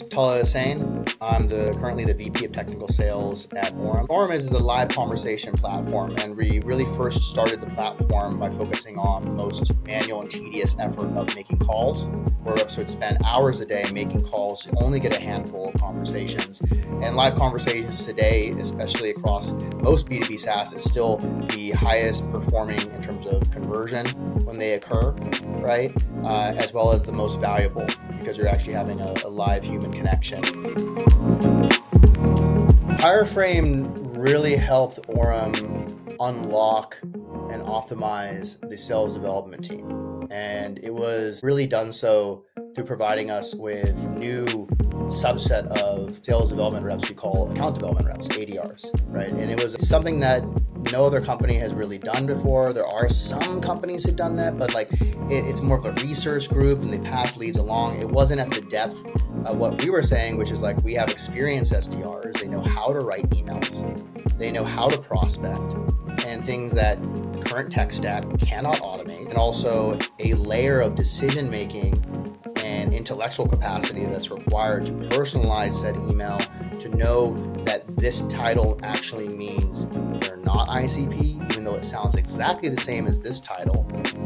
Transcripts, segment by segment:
is Tala Hussain. I'm currently the VP of Technical Sales at Orum. Orum is a live conversation platform, and we really first started the platform by focusing on the most manual and tedious effort of making calls, where reps would spend hours a day making calls to only get a handful of conversations. And live conversations today, especially across most B2B SaaS, is still the highest performing in terms of conversion when they occur, right? As well as the most valuable, because you're actually having a live human connection. Hireframe really helped Orum unlock and optimize the sales development team. And it was really done so through providing us with new subset of sales development reps we call account development reps, ADRs, right? And it was something that no other company has really done before. There are some companies who've done that, but it's more of a research group and they pass leads along. It wasn't at the depth of what we were saying, which is we have experienced SDRs. They know how to write emails. They know how to prospect, and things that current tech stack cannot automate, and also a layer of decision making and intellectual capacity that's required to personalize said email, to know that this title actually means they're not ICP, even though it sounds exactly the same as this title,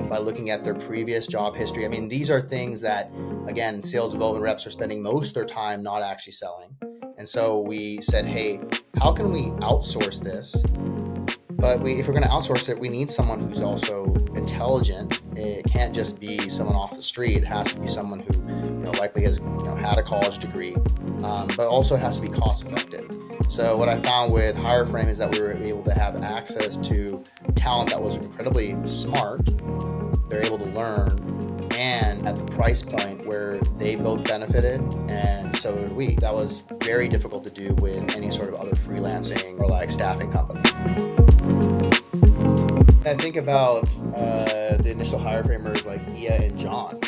by looking at their previous job history. I mean, these are things that, again, sales development reps are spending most of their time not actually selling. And so we said, hey, how can we outsource this? But if we're going to outsource it, we need someone who's also intelligent. It can't just be someone off the street. It has to be someone who, likely has had a college degree, but also it has to be cost effective. So what I found with Hireframe is that we were able to have access to talent that was incredibly smart. They're able to learn, and at the price point where they both benefited, and so did we. That was very difficult to do with any sort of other freelancing or staffing company. I think about the initial Hireframers like Ia and John,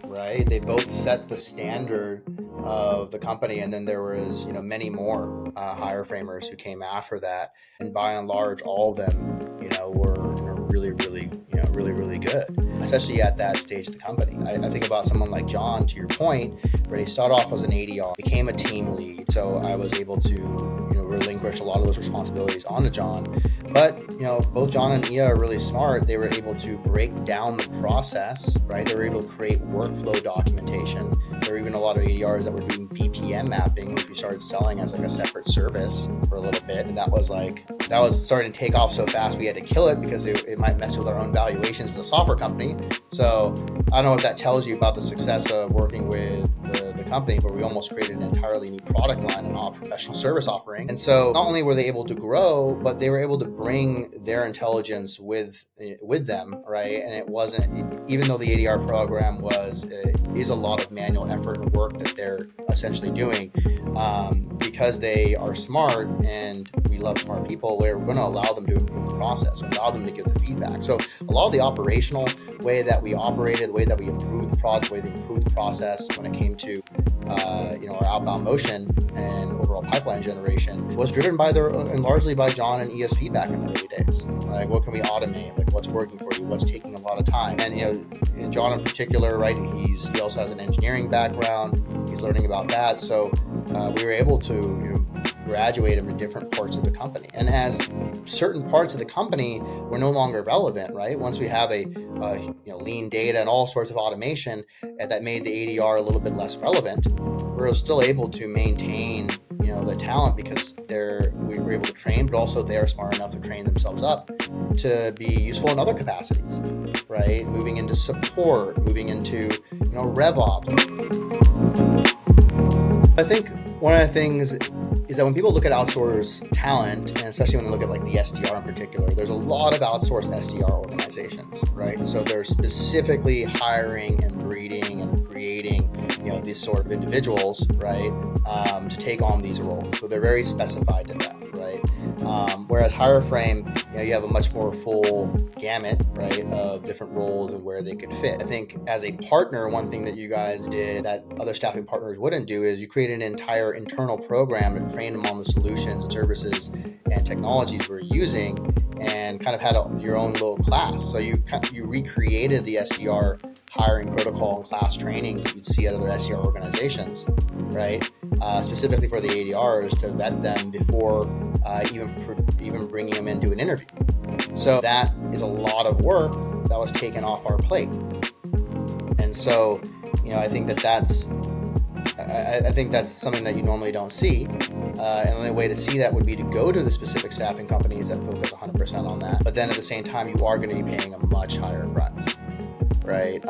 right? They both set the standard of the company, and then there was many more Hireframers who came after that, and by and large, all of them were really good, especially at that stage of the company. I think about someone like John, to your point, where he started off as an ADR, became a team lead, so I was able to relinquish a lot of those responsibilities onto John. But both John and Ia are really smart. They were able to break down the process, right? They were able to create workflow documentation. There were even a lot of ADRs that were doing BPM mapping, which we started selling as a separate service for a little bit. And that was starting to take off so fast we had to kill it because it might mess with our own valuations as a software company. So I don't know what that tells you about the success of working with the company, but we almost created an entirely new product line and a professional service offering. And so not only were they able to grow, but they were able to bring their intelligence with them, right? And it wasn't, even though the ADR program is a lot of manual effort and work that they're essentially doing, because they are smart and we love smart people, we're going to allow them to improve the process, allow them to give the feedback. So a lot of the operational way that we operated, the way that we improved the product, the way they improved the process when it came to our outbound motion and overall pipeline generation was driven by and largely by John and Ia's feedback in the early days. What can we automate? What's working for you? What's taking a lot of time? And John in particular, right? He also has an engineering background. He's learning about that. So we were able to graduate him to different parts of the company. And as certain parts of the company were no longer relevant, right? Once we have a lean data and all sorts of automation that made the ADR a little bit less relevant, we're still able to maintain the talent because we were able to train, but also they are smart enough to train themselves up to be useful in other capacities, right? Moving into support, moving into RevOps. I think one of the things is that when people look at outsourced talent, and especially when they look at the SDR in particular, there's a lot of outsourced SDR organizations, right? So they're specifically hiring and breeding and creating, these sort of individuals, right, to take on these roles. So they're very specified to that, right? Whereas Hireframe, you have a much more full gamut, right, of different roles and where they could fit. I think as a partner, one thing that you guys did that other staffing partners wouldn't do is you created an entire internal program to train them on the solutions, services, and technologies we're using, and kind of had your own little class. So you recreated the SDR hiring protocol and class trainings that you'd see out of their SDR organizations, right? Specifically for the ADRs, to vet them before even bringing them into an interview. So that is a lot of work that was taken off our plate. And so, I think that's something that you normally don't see. And the only way to see that would be to go to the specific staffing companies that focus 100% on that. But then at the same time, you are going to be paying a much higher price, right?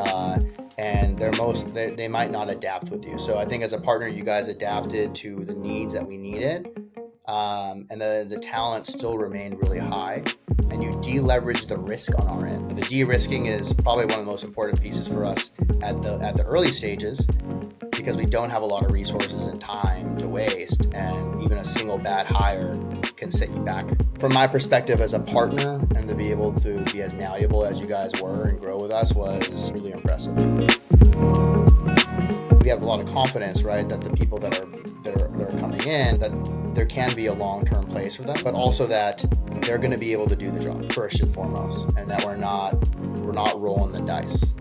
And they might not adapt with you. So I think as a partner, you guys adapted to the needs that we needed. And the talent still remained really high, and you de-leverage the risk on our end. The de-risking is probably one of the most important pieces for us at the early stages, because we don't have a lot of resources and time to waste, and even a single bad hire can set you back. From my perspective as a partner, and to be able to be as malleable as you guys were and grow with us was really impressive. We have a lot of confidence, right, that the people that are coming in, that there can be a long-term place for them, but also that they're going to be able to do the job first and foremost, and that we're not rolling the dice.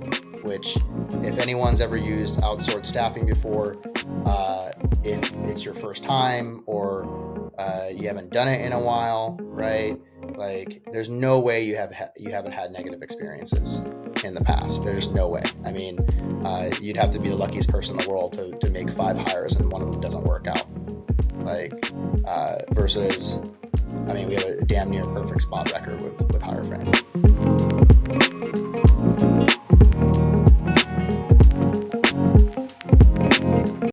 Which, if anyone's ever used outsourced staffing before, if it's your first time or you haven't done it in a while, right? Like, there's no way you haven't had negative experiences in the past. There's no way. I mean, you'd have to be the luckiest person in the world to make 5 hires and one of them doesn't work out. Versus, we have a damn near perfect spot record with Hireframe.